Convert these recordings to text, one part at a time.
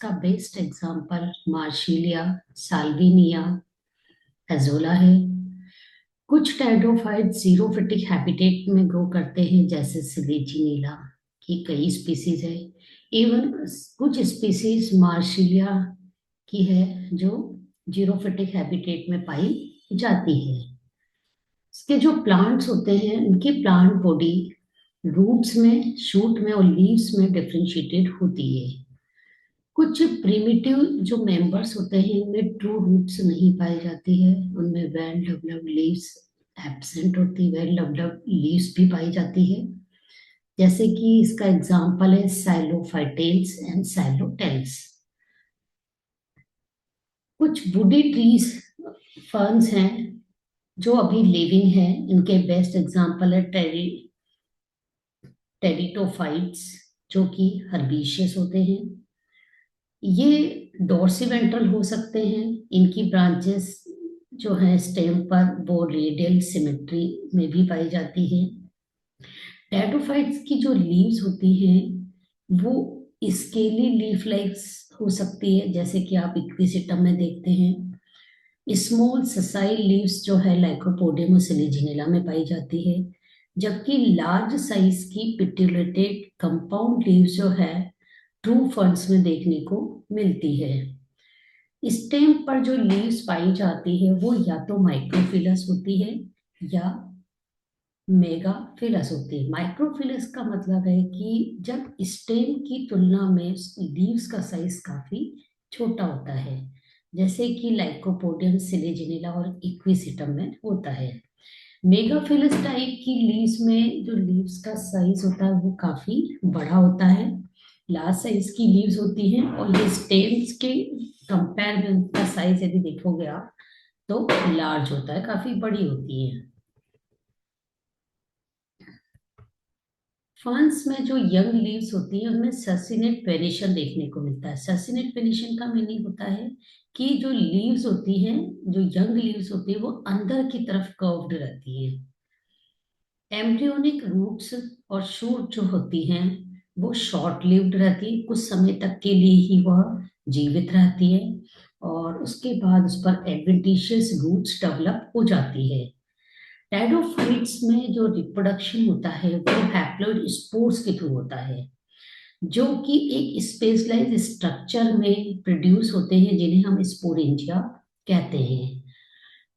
का best example मार्शिलिया, Salvinia, azolla है। कुछ टेरिडोफाइट जीरोफिटिक हैबिटेट में ग्रो करते हैं, जैसे सिलेजिनीला की कई स्पीसीज है। इवन कुछ स्पीसीज मार्शिलिया की है जो जीरोफिटिक हैबिटेट में पाई जाती है। इसके जो प्लांट्स होते हैं उनकी प्लांट बॉडी रूट्स में, शूट में और लीव्स में डिफरेंशिएटेड होती है। कुछ प्रिमिटिव जो मेंबर्स होते हैं इनमें ट्रू रूट्स नहीं पाई जाती है, उनमें वेल डेवलप्ड लीव्स एब्सेंट होती, वेल डेवलप्ड लीव्स भी पाई जाती है। जैसे कि इसका एग्जांपल है साइलोफाइटेल्स एंड साइलोटेल्स। कुछ वुडी ट्रीज, फर्न्स हैं जो अभी लिविंग है। इनके बेस्ट एग्जांपल है टेरिटोफाइट्स, जो कि हर्बेशियस होते हैं। ये डोर्सिवेंट्रल हो सकते हैं। इनकी ब्रांचेस जो है स्टेम पर वो रेडियल सिमेट्री में भी पाई जाती है। टेरिडोफाइट्स की जो लीव्स होती हैं वो स्केली लीफ लाइक्स हो सकती है, जैसे कि आप इक्विसिटम में देखते हैं। स्मॉल ससाइल लीव्स जो है लाइकोपोडियम और सिलिजिनेला में पाई जाती है, जबकि लार्ज साइज की पिट्यूलेटेड कंपाउंड लीव्स जो है ट्रू फर्न्स में देखने को मिलती है। स्टेम पर जो लीव्स पाई जाती है वो या तो माइक्रोफिलस होती है या मेगाफिलस होती है। माइक्रोफिलस का मतलब है कि जब स्टेम की तुलना में लीव्स का साइज काफी छोटा होता है, जैसे कि लाइकोपोडियम, सिलिजिनिला और इक्विसिटम में होता है। मेगाफिलस टाइप की लीव्स में जो लीव्स का साइज होता है वो काफी बड़ा होता है, लार्ज साइज की लीव्स होती हैं। और ये स्टेम्स के कंपेयर में उनका साइज यदि देखोगे आप तो लार्ज होता है, काफी बड़ी होती है। फर्न्स में जो यंग लीव्स होती है उनमें ससिनेट वेनिशन देखने को मिलता है। ससिनेट वेनिशन का मीनिंग होता है कि जो लीव्स होती हैं, जो यंग लीव्स होती है वो अंदर की तरफ कर्व्ड रहती है। एम्ब्रियोनिक रूट्स और शूट जो होती हैं वो शॉर्ट लिव्ड रहती है, कुछ समय तक के लिए ही वह जीवित रहती है और उसके बाद उस पर एडवेंटिशियस रूट्स डेवलप हो जाती है। टेरिडोफाइट्स में जो रिप्रोडक्शन होता है वो हैप्लॉइड स्पोर्स के थ्रू होता है, जो कि एक स्पेशलाइज्ड स्ट्रक्चर में प्रोड्यूस होते हैं, जिन्हें हम स्पोरेंजिया कहते हैं।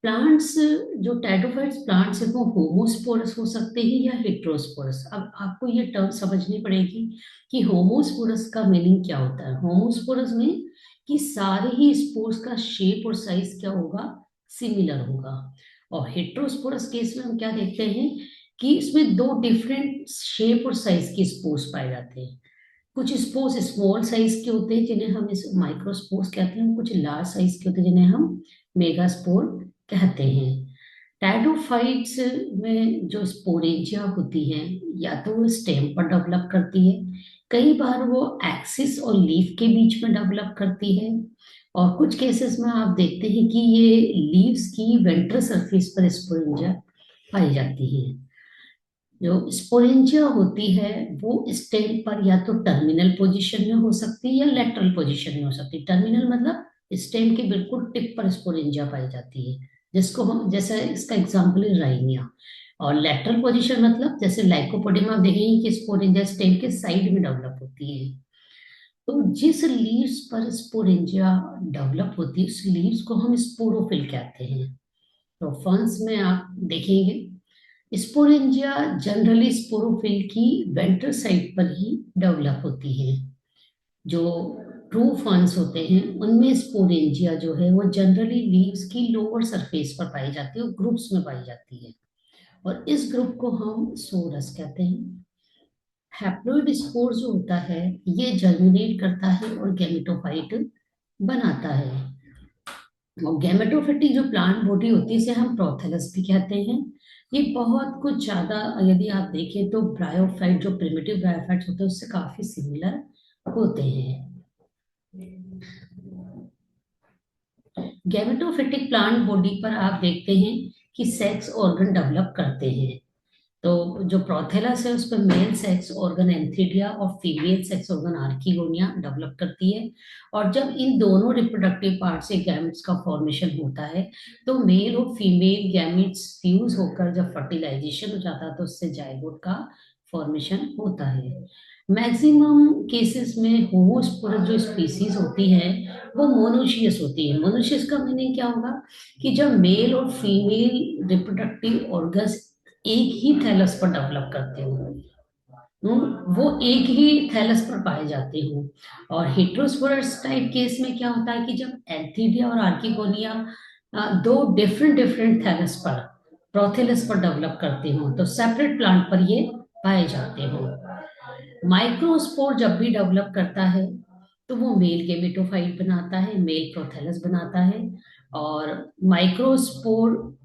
प्लांट्स, जो टेरिडोफाइट्स प्लांट्स है वो होमोस्पोरस हो सकते हैं या हेट्रोस्पोरस। अब आपको ये टर्म समझनी पड़ेगी कि होमोस्पोरस का मीनिंग क्या होता है। होमोस्पोरस में कि सारे ही स्पोर्स का शेप और साइज क्या होगा, सिमिलर होगा। और हेट्रोस्पोरस केस में हम क्या देखते हैं कि इसमें दो डिफरेंट शेप और साइज के स्पोर्स पाए जाते हैं। कुछ स्पोर्स स्मॉल साइज के होते हैं जिन्हें हम इस माइक्रोस्पोर्स कहते हैं, कुछ लार्ज साइज के होते हैं जिन्हें हम मेगास्पोर कहते हैं। टैडोफाइट्स में जो स्पोरेंजिया होती हैं या तो वो स्टेम पर डेवलप करती है, कई बार वो एक्सिस और लीफ के बीच में डेवलप करती है, और कुछ केसेस में आप देखते हैं कि ये लीव्स की वेंट्रल सरफेस पर स्पोरेंजिया पाई जाती है। जो स्पोरेंजिया होती है वो स्टेम पर या तो टर्मिनल पोजीशन में हो सकती है या लेटरल पोजीशन में हो सकती है। टर्मिनल मतलब स्टेम के बिल्कुल टिप पर स्पोरेंजिया पाई जाती है, जिसको हम, जैसे इसका एग्जांपल है राइनिया। और लेटरल पोजीशन मतलब जैसे लाइकोपोडियम आप देखेंगे कि स्पोरेंजिया स्टेम के साइड में डेवलप होती है। तो जिस लीव्स पर स्पोरेंजिया डेवलप होती है उस लीव्स को हम स्पोरोफिल कहते हैं। तो फर्न्स में आप देखेंगे स्पोरेंजिया जनरली स्पोरोफिल की वेंट्रल साइड पर ही डेवलप होती है। जो ट्रू फर्न्स होते हैं उनमें स्पोरेंजिया जो है वो जनरली लीव्स की लोअर सरफेस पर पाई जाती है और ग्रुप्स में पाई जाती है, और इस ग्रुप को हम सोरस कहते हैं। हैप्लॉइड स्पोर जो होता है ये जर्मिनेट करता है और गैमेटोफाइट बनाता है। और गैमेटोफिटिक जो प्लांट बॉडी होती है इसे हम प्रोथेलस भी कहते हैं। ये बहुत कुछ ज्यादा, यदि आप देखें तो ब्रायोफाइट, जो प्रिमिटिव ब्रायोफाइट्स होते हैं उससे काफी सिमिलर होते हैं। गैमेटोफिटिक प्लांट बॉडी पर आप देखते हैं कि सेक्स ऑर्गन डेवलप करते हैं। तो जो प्रोथेलस है उस पर मेल सेक्स ऑर्गन एंथीडिया और female sex organ archegonia develop करती है। और जब इन दोनों रिप्रोडक्टिव पार्ट से गैमेट्स का फॉर्मेशन होता है तो मेल और फीमेल गैमेट्स फ्यूज होकर जब फर्टिलाइजेशन हो जाता है तो उससे जाइगोट का फॉर्मेशन होता है। मैक्सिमम केसेस में होमोस्पोरस जो स्पीसीज होती है वो मोनोशियस होती है। मोनोशियस का मीनिंग क्या होगा कि जब मेल और फीमेल रिप्रोडक्टिव ऑर्गन्स एक ही थैलस पर डेवलप करते हो, वो एक ही थैलस पर पाए जाते हो। और हेटेरोस्पोरस टाइप केस में क्या होता है कि जब एंथीडिया और आर्किगोनिया दो डिफरेंट डिफरेंट थैलस पर प्रोथेलस पर डेवलप करते हो तो सेपरेट प्लांट पर ये पाए जाते हो। माइक्रोस्पोर जब भी डेवलप करता है तो वो मेल गेमेटोफाइट बनाता है, मेल प्रोथेलस बनाता है। और माइक्रोस्पोर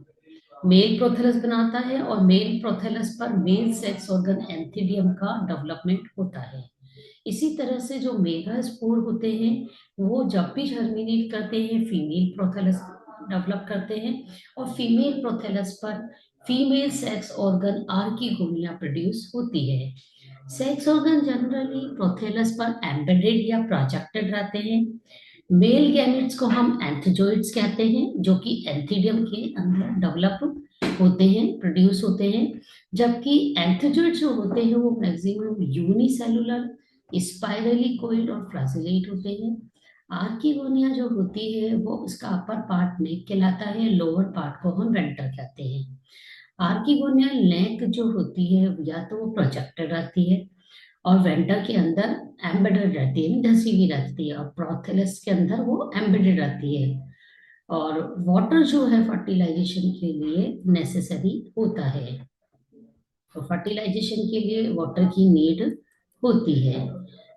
मेल प्रोथेलस बनाता है और मेल प्रोथेलस पर मेल सेक्स ऑर्गन एंथीडियम का डेवलपमेंट होता है। इसी तरह से जो मेगास्पोर होते हैं वो जब भी जर्मिनेट करते हैं फीमेल प्रोथेलस डेवलप करते हैं और फीमेल प्रोथेलस पर female sex organ archegonia produce होती है। सेक्स ऑर्गन जनरली प्रोथेलस पर एम्बेडेड या प्रोजेक्टेड रहते हैं। मेल गैमेट्स को हम एंथोजोइड्स कहते हैं जो कि एंथीडियम के अंदर डेवलप होते हैं, प्रोड्यूस होते हैं। जबकि एंथोजोइड्स जो होते हैं वो मैक्सिमम यूनिसेलुलर, स्पाइरली कोइल्ड और फ्लैजिलेट होते हैं। आर्किगोनिया जो होती है वो उसका अपर पार्ट नेक कहलाता है, लोअर पार्ट को हम वेंटर कहते हैं। आर्किगोनिया नेक जो होती है या तो वो प्रोजेक्टेड रहती है और वेंटर के अंदर एम्बेडेड रहती है, धसी हुई रहती है, और प्रोथेलस के अंदर वो एम्बेडेड रहती है। और वाटर जो है फर्टिलाइजेशन के लिए नेसेसरी होता है, तो फर्टिलाइजेशन के लिए वाटर की नीड होती है।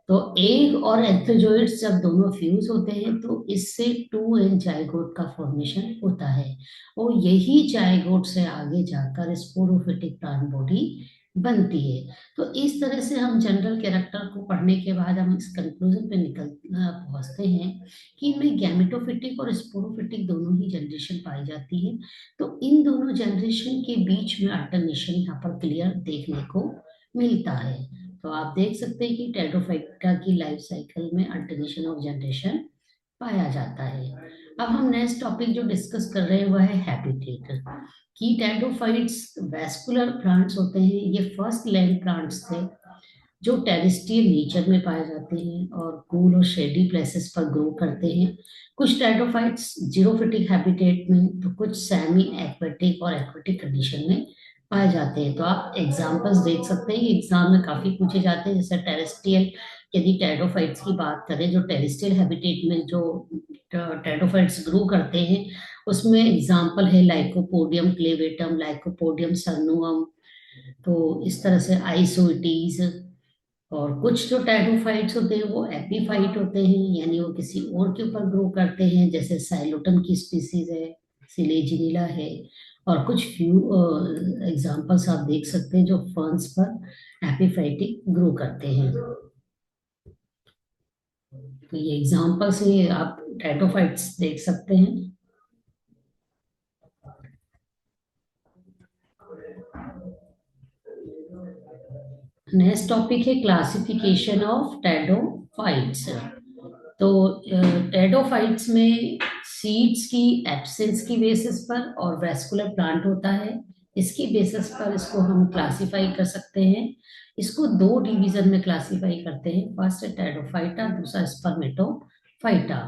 तो एग और एंथोजोइड्स जब दोनों फ्यूज होते हैं तो इससे टू एन जाइगोट का फॉर्मेशन होता है और यही जाइगोट से आगे जाकर स्पोरोफिटिक प्लांट बॉडी बनती है। तो इस तरह से हम जनरल कैरेक्टर को पढ़ने के बाद हम इस कंक्लूजन पे निकल पहुंचते हैं कि इनमें गैमेटोफिटिक और स्पोरोफिटिक दोनों ही जनरेशन पाई जाती है। तो इन दोनों जनरेशन के बीच में अल्टरनेशन यहाँ पर क्लियर देखने को मिलता है। तो आप देख सकते हैं कि टेट्रोफाइटा की लाइफ साइकिल में अल्टरनेशन ऑफ जनरेशन पाया जाता है। अब हम नेक्स्ट टॉपिक जो डिस्कस कर रहे हैं वह है हैबिटेट। की टेट्रोफाइट्स वैस्कुलर प्लांट्स होते हैं, ये फर्स्ट लैंड प्लांट्स थे जो टेरेस्ट्रियल नेचर में पाए जाते हैं और कूल और शेडी प्लेसेस पर ग्रो करते हैं। कुछ टेट्रोफाइट्स जीरोफिटिक हैबिटेट में तो कुछ सेमी एक्वेटिक और एक्वेटिक कंडीशन में पाए जाते हैं। तो आप एग्जांपल्स देख सकते हैं, एग्जाम में काफी पूछे जाते हैं। जैसे टेरेस्ट्रियल, यदि टेट्रोफाइट्स की बात करें जो टेरेस्ट्रियल हैबिटेट में जो टेट्रोफाइट्स ग्रो करते हैं उसमें एग्जाम्पल है लाइकोपोडियम क्लेवेटम, लाइकोपोडियम सर्नुअम। तो इस तरह से आइसोइटीज। और कुछ जो टेट्रोफाइट्स होते हैं वो एपीफाइट होते हैं, यानी वो किसी और के ऊपर ग्रो करते हैं, जैसे साइलोटम की स्पीसीज है, सिलेजिनिला है। और कुछ फ्यू एग्जांपल्स आप देख सकते हैं जो फर्न्स पर एपीफाइटिक ग्रो करते हैं। तो ये एग्जांपल्स है, आप टेट्रोफाइट्स देख सकते हैं। नेक्स्ट टॉपिक है क्लासिफिकेशन ऑफ टेडोफाइट्स। तो टेडोफाइट्स में सीड्स की एब्सेंस की बेसिस पर और वेस्कुलर प्लांट होता है, इसकी बेसिस पर इसको हम क्लासिफाई कर सकते हैं। इसको दो डिवीजन में क्लासिफाई करते हैं, फर्स्ट है टेडोफाइटा, दूसरा स्पर्मेटोफाइटा।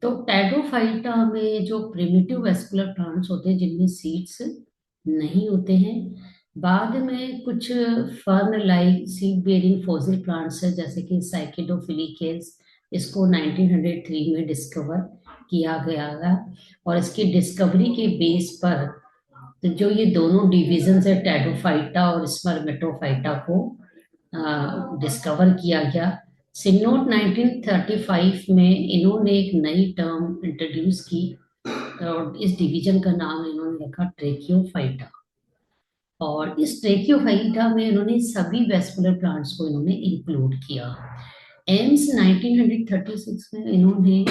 तो टेडोफाइटा में जो प्रिमिटिव वेस्कुलर प्लांट्स होते हैं जिनमें सीड्स नहीं होते हैं। बाद में कुछ fern like seed bearing fossil plants है जैसे कि साइकिडोफिलिकेस, इसको 1903 में डिस्कवर किया गया था। और इसकी डिस्कवरी के बेस पर तो जो ये दोनों डिविजन है टेडोफाइटा और स्पर्मेटोफाइटा को डिस्कवर किया गया। सिग्नोट 1935 में इन्होंने एक नई टर्म इंट्रोड्यूस की और इस डिवीजन का नाम इन्होंने रखा ट्रेकियोफाइटा। और इस ट्रेकियोफाइटा में इन्होंने सभी वेस्कुलर प्लांट्स को इन्होंने इंक्लूड किया। एम्स 1936 में इन्होंने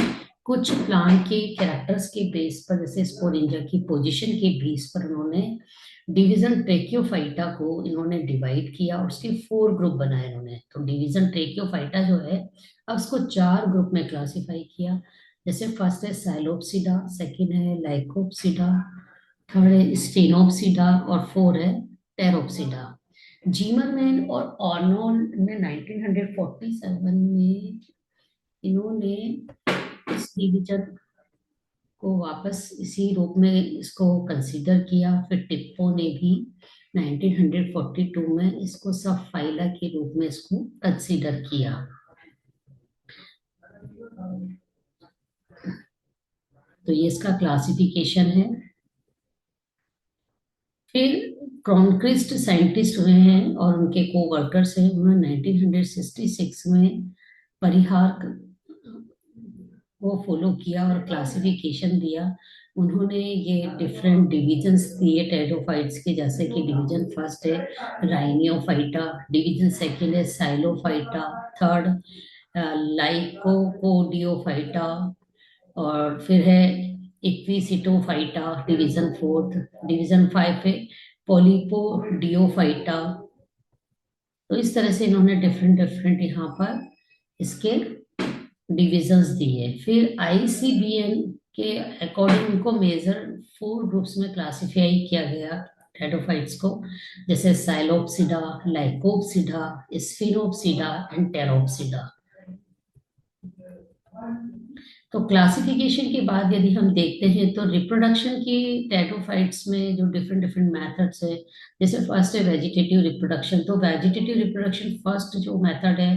कुछ प्लांट के कैरेक्टर्स के बेस पर, जैसे स्पोरेंजा की पोजीशन के बेस पर उन्होंने डिवीजन ट्रेकियोफाइटा को इन्होंने डिवाइड किया और उसके 4 ग्रुप बनाए इन्होंने। तो डिवीजन ट्रेकियोफाइटा जो है, अब उसको 4 ग्रुप में क्लासिफाई किया। जैसे फर्स्ट है साइलोप्सिडा, सेकंड है लाइकोप्सिडा, थर्ड है स्टेनोप्सिडा और 4 है टेरोप्सिडा। जीमरमैन और ऑर्नोल्ड ने 1947 में इन्होंने इस डिवीजन को वापस इसी रूप में इसको कंसीडर किया। फिर टिप्पो ने भी 1942 में इसको सब फाइला के रूप में इसको कंसीडर किया। तो ये इसका क्लासिफिकेशन है। फिर क्रॉनक्रिस्ट साइंटिस्ट हुए हैं और उनके को वर्कर्स हैं, उन्होंने 1966 में परिहार को फॉलो किया और क्लासिफिकेशन दिया। उन्होंने ये डिफरेंट डिविजन्स दिए टेरोफाइट्स के, जैसे कि डिवीजन फर्स्ट है राइनियोफाइटा, डिवीजन सेकंड है साइलोफाइटा, थर्ड लाइकोपोडियोफाइटा, और फिर है इक्विसिटोफाइटा डिवीजन फोर्थ, डिवीजन 5 है पॉलीपोडियोफाइटा। तो इस तरह से इन्होंने डिफरेंट डिफरेंट यहाँ पर इसके डिविजन्स दिए। फिर आईसीबीएन के अकॉर्डिंग उनको मेजर 4 ग्रुप्स में क्लासिफाई किया गया टेरोफाइट्स को, जैसे साइलोप्सिडा, लाइकोप्सिडा, स्फिनोप्सिडा एंड टेरोप्सिडा। तो क्लासिफिकेशन के बाद यदि हम देखते हैं तो रिप्रोडक्शन की टेरोफाइट्स में जो डिफरेंट डिफरेंट मेथड्स है, जैसे फर्स्ट है वेजिटेटिव रिप्रोडक्शन। तो वेजिटेटिव रिप्रोडक्शन फर्स्ट जो मेथड है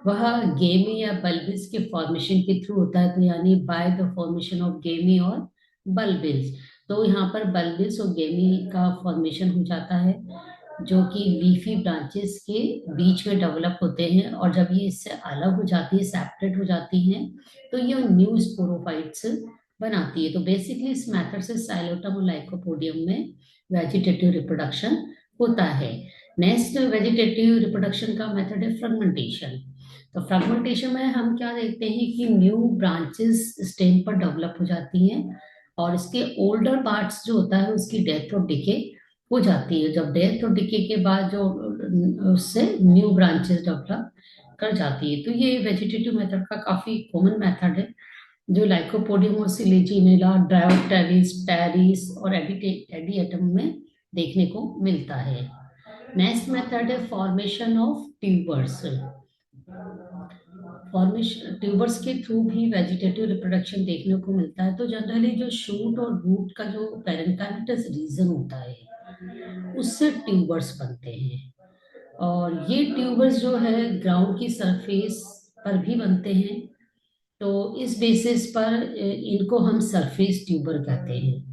वह गेमी या बल्बिस के फॉर्मेशन के थ्रू होता है, तो यानी बाय द फॉर्मेशन ऑफ गेमी और बल्बिस। तो यहाँ पर बल्बिस और गेमी का फॉर्मेशन हो जाता है, जो कि लीफी ब्रांचेस के बीच में डेवलप होते हैं, और जब ये इससे अलग हो जाती है, सेपरेट हो जाती हैं, तो ये न्यू स्पोरोफाइट्स बनाती है। तो बेसिकली इस मेथड से साइलोटम और लाइकोपोडियम में वेजिटेटिव रिप्रोडक्शन होता है। नेक्स्ट वेजिटेटिव रिप्रोडक्शन का मेथड है फ्रेगमेंटेशन। तो फ्रेगमेंटेशन में हम क्या देखते हैं कि न्यू ब्रांचेस स्टेम पर डेवलप हो जाती हैं, और इसके ओल्डर पार्ट्स जो होता है उसकी डेथ और डिके हो जाती है। जब डेथ और डिके के बाद जो उससे न्यू ब्रांचेस डेवलप कर जाती है। तो ये वेजिटेटिव मेथड का काफी कॉमन मेथड है, जो लाइकोपोडियम और सिलिजिनेला, ड्रायोप्टेरिस, टेरिस और एडिएटम में देखने को मिलता है। नेक्स्ट मेथड है formation of tubers. Formation tubers के थ्रू भी वेजिटेटिव रिप्रोडक्शन देखने को मिलता है। तो जनरली जो शूट और रूट का जो पेरेंकाइमटस रीजन होता है उससे ट्यूबर्स बनते हैं, और ये ट्यूबर्स जो है ग्राउंड की सरफेस पर भी बनते हैं। तो इस बेसिस पर इनको हम सरफेस ट्यूबर कहते हैं,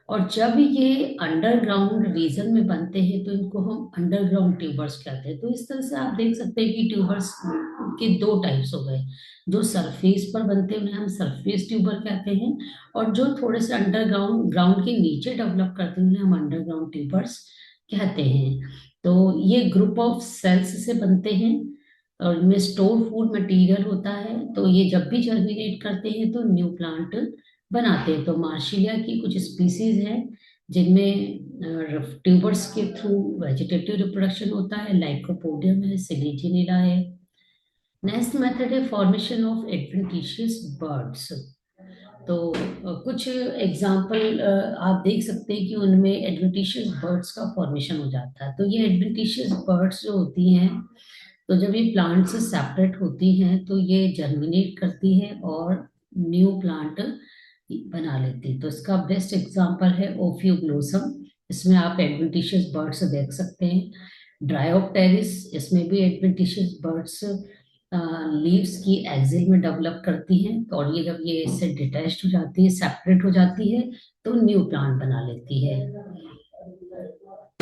और जब ये अंडरग्राउंड रीजन में बनते हैं तो इनको हम अंडरग्राउंड ट्यूबर्स कहते हैं। तो इस तरह से आप देख सकते हैं कि ट्यूबर्स के 2 टाइप्स हो गए। जो सरफेस पर बनते हैं उन्हें हम सरफेस ट्यूबर कहते हैं, और जो थोड़े से अंडरग्राउंड ग्राउंड के नीचे डेवलप करते हैं उन्हें हम अंडरग्राउंड ट्यूबर्स कहते हैं। तो ये ग्रुप ऑफ सेल्स से बनते हैं और इनमें स्टोर फूड मटेरियल होता है। तो ये जब भी जर्मिनेट करते हैं तो न्यू प्लांट बनाते हैं। तो मार्शिलिया की कुछ स्पीसीज है जिनमें ट्यूबर्स के थ्रू वेजिटेटिव रिप्रोडक्शन होता है, लाइकोपोडियम है, सिलिजिनेला है। नेक्स्ट मेथड है फॉर्मेशन ऑफ एडवेंटिशियस बर्ड्स। तो कुछ एग्जाम्पल आप देख सकते हैं कि उनमें एडवेंटिशियस बर्ड्स का फॉर्मेशन हो जाता है। तो ये एडवेंटिशियस बर्ड्स जो होती हैं, तो जब ये प्लांट से सेपरेट होती हैं तो ये जर्मिनेट करती है और न्यू प्लांट बना लेती है। तो इसका बेस्ट एग्जांपल है ओफियोग्लोसम। इसमें आप एडवेंटिशियस बर्ड्स देख सकते हैं। ड्रायोप्टेरिस, इसमें भी एडवेंटिशियस बर्ड्स लीव्स की एक्सिल में डेवलप करती हैं, तो और ये जब ये इससे डिटैच्ड हो जाती है, सेपरेट हो जाती है, तो न्यू प्लांट बना लेती है।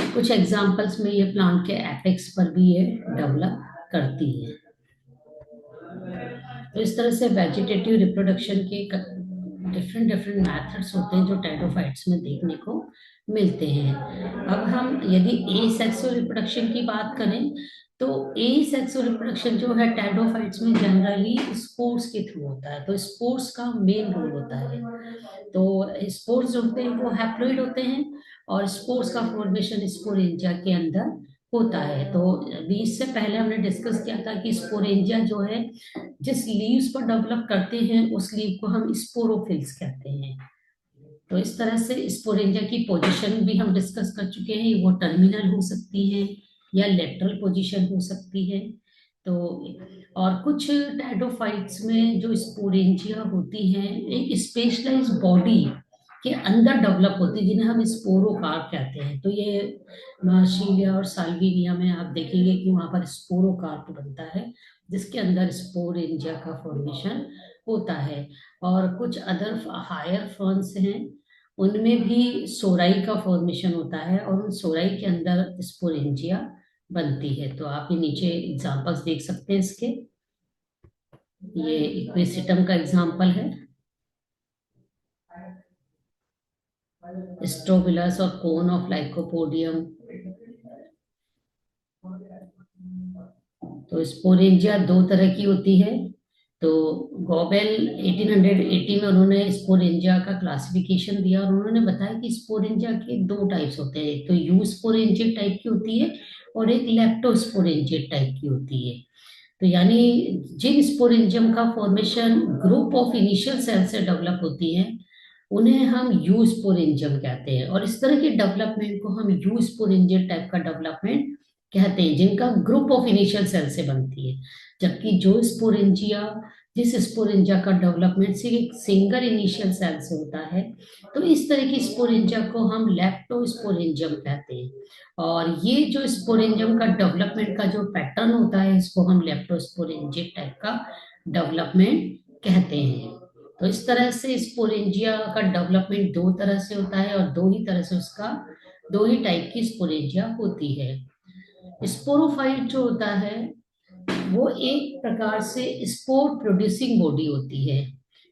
कुछ एग्जांपल्स में ये प्लांट के एपेक्स पर भी ये डेवलप करती है। तो इस तरह से वेजिटेटिव रिप्रोडक्शन के डिफरेंट डिफरेंट मेथड्स होते हैं जो टेरोफाइट्स में देखने को मिलते हैं। अब हम यदि एसेक्सुअल रिप्रोडक्शन की बात करें तो ए सेक्सुअल रिप्रोडक्शन जो है टेरिडोफाइट्स में जनरली स्पोर्स के थ्रू होता है, तो स्पोर्स का मेन रोल होता है। तो स्पोर्स जो होते हैं वो हैप्लॉइड होते हैं, और स्पोर्स का फॉर्मेशन स्पोरेंजिया के अंदर होता है। तो अभी इससे पहले हमने डिस्कस किया था कि स्पोरेंजिया जो है जिस लीव्स पर डेवलप करते हैं उस लीव को हम स्पोरोफिल्स कहते हैं। तो इस तरह से स्पोरेंजिया की पोजीशन भी हम डिस्कस कर चुके हैं, वो टर्मिनल हो सकती है या लेटरल पोजीशन हो सकती है। तो और कुछ टेरिडोफाइट्स में जो स्पोरेंजिया होती हैं एक स्पेशलाइज बॉडी के अंदर डेवलप होती है, जिन्हें हम स्पोरोकार्प कहते हैं। तो ये मार्सिलिया और साल्विनिया में आप देखेंगे कि वहां पर स्पोरोकार्प बनता है, जिसके अंदर स्पोरेंजिया का फॉर्मेशन होता है। और कुछ अदर हायर फर्न्स हैं, उनमें भी सोराई का फॉर्मेशन होता है, और उन सोराई के अंदर स्पोरेंजिया बनती है। तो आप ये नीचे एग्जांपल्स देख सकते हैं इसके। ये इक्वेसिटम का एग्जांपल है, स्ट्रोबिलस और कोन ऑफ लाइकोपोडियम। तो स्पोरेंजिया दो तरह की होती है। तो गॉबेल 1880 में उन्होंने स्पोरेंजिया का क्लासिफिकेशन दिया, और उन्होंने बताया कि स्पोरेंजिया के दो टाइप्स होते हैं, एक तो यू स्पोरेंजियट टाइप की होती है और एक लेप्टोस्पोरेंजियट टाइप की होती है। तो यानी जिन स्पोरेंजियम का formation group of initial cell से डेवलप होती है उन्हें हम यू स्पोरेंजियम कहते हैं, और इस तरह के डेवलपमेंट को हम यू स्पोरेंजियट टाइप का डेवलपमेंट कहते हैं, जिनका ग्रुप ऑफ इनिशियल सेल से बनती है। जबकि जो स्पोरेंजिया जिस स्पोरेंजिया का डेवलपमेंट सिर्फ एक सिंगल इनिशियल सेल से होता है, तो इस तरह की स्पोरेंजिया को हम लेप्टोस्पोरेंजियम कहते हैं। और ये जो स्पोरेंजियम का डेवलपमेंट का जो पैटर्न होता है, इसको हम लेप्टोस्पोरेंजियट टाइप का डेवलपमेंट कहते हैं। तो इस तरह से स्पोरेंजिया का डेवलपमेंट दो तरह से होता है, और दो ही तरह से उसका दो ही टाइप की स्पोरेंजिया होती है। स्पोरोफाइट जो होता है वो एक प्रकार से स्पोर प्रोड्यूसिंग बॉडी होती है,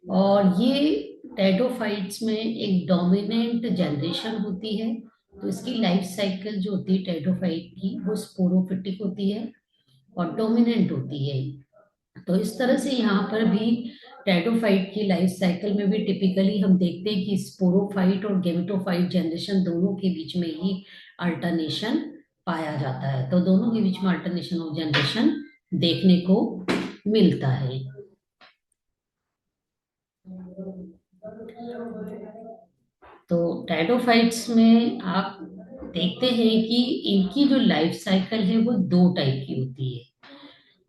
और ये टेरिडोफाइट्स में एक डोमिनेंट जनरेशन होती है। तो इसकी लाइफ साइकिल जो होती है टेरिडोफाइट की, वो स्पोरोफिटिक होती है और डोमिनेंट होती है। तो इस तरह से यहाँ पर भी टेरिडोफाइट की लाइफ साइकिल में भी टिपिकली हम देखते हैं कि स्पोरोफाइट और गेमेटोफाइट जनरेशन दोनों के बीच में ही अल्टरनेशन पाया जाता है। तो दोनों के बीच में अल्टरनेशन ऑफ जनरेशन देखने को मिलता है। तो टेरिडोफाइट्स में आप देखते हैं कि इनकी जो लाइफ साइकिल है वो दो टाइप की होती है,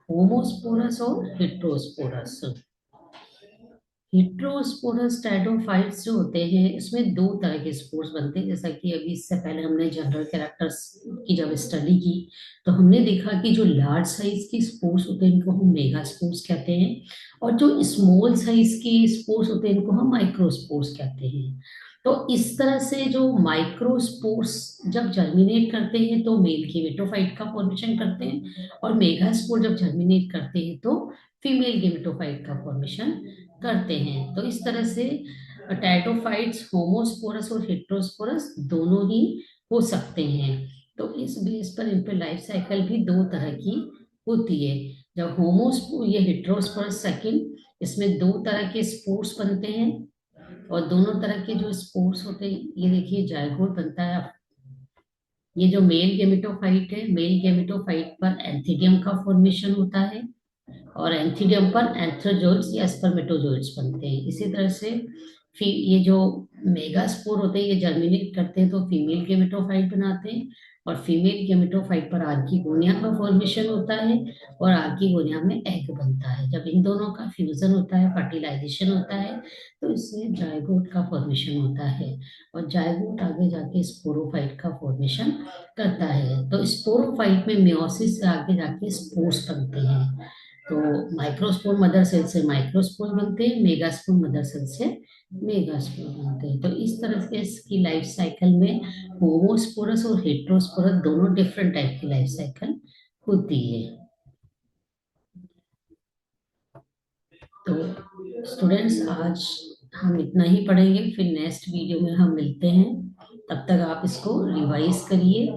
होमोस्पोरस और हेट्रोस्पोरस। हेट्रोस्पोरस टेरिडोफाइट्स जो होते हैं इसमें दो तरह के स्पोर्स बनते हैं, जैसा कि अभी इससे पहले हमने जनरल कैरेक्टर्स की जब स्टडी की तो हमने देखा कि जो लार्ज साइज के स्पोर्स होते हैं इनको हम मेगा स्पोर्स कहते हैं, और जो स्मॉल साइज के स्पोर्स होते हैं इनको हम माइक्रोस्पोर्स कहते हैं। तो इस तरह से जो माइक्रोस्पोर्स जब जर्मिनेट करते हैं तो मेल गेमेटोफाइट का फॉर्मेशन करते हैं, और मेगा स्पोर जब जर्मिनेट करते हैं तो फीमेल गेमेटोफाइट का फॉर्मेशन करते हैं। तो इस तरह से टेरिडोफाइट्स होमोस्पोरस और हेट्रोस्पोरस दोनों ही हो सकते हैं। तो इस बेस पर इन पे लाइफ साइकिल भी दो तरह की होती है। जब होमोस्पो ये हेट्रोस्पोरस सेकंड, इसमें दो तरह के स्पोर्स बनते हैं, और दोनों तरह के जो स्पोर्स होते हैं ये देखिए जायगोट बनता है। ये जो मेल गेमेटोफाइट है, मेल गेमेटोफाइट पर एंथिडियम का फॉर्मेशन होता है, और एंथिडियम पर एंथ्रोजोइड्स या स्पर्मेटोजोइड्स बनते हैं। इसी तरह से फिर ये जो मेगास्पोर होते हैं ये जर्मिनेट करते हैं तो फीमेल गेमेटोफाइट बनाते हैं, और फीमेल गेमेटोफाइट पर आर्किगोनिया का फॉर्मेशन होता है, और आर्किगोनिया में एग बनता है। जब इन दोनों का फ्यूजन होता है, फर्टिलाइजेशन होता है, तो इससे जायगोट का फॉर्मेशन होता है, और जायगोट आगे जाके स्पोरोफाइट का फॉर्मेशन करता है। तो स्पोरोफाइट में मियोसिस से आगे जाके स्पोर्स बनते हैं। तो माइक्रोस्पोर मदर सेल से माइक्रोस्पोर बनते हैं, मेगास्पोर मदर सेल से मेगास्पोर बनते हैं। तो इस तरह से इसकी लाइफ साइकिल में होमोस्पोरस और हेट्रोस्पोरस दोनों डिफरेंट टाइप की लाइफ साइकिल होती है। तो स्टूडेंट्स आज हम इतना ही पढ़ेंगे, फिर नेक्स्ट वीडियो में हम मिलते हैं। तब तक आप इसको रिवाइज करिए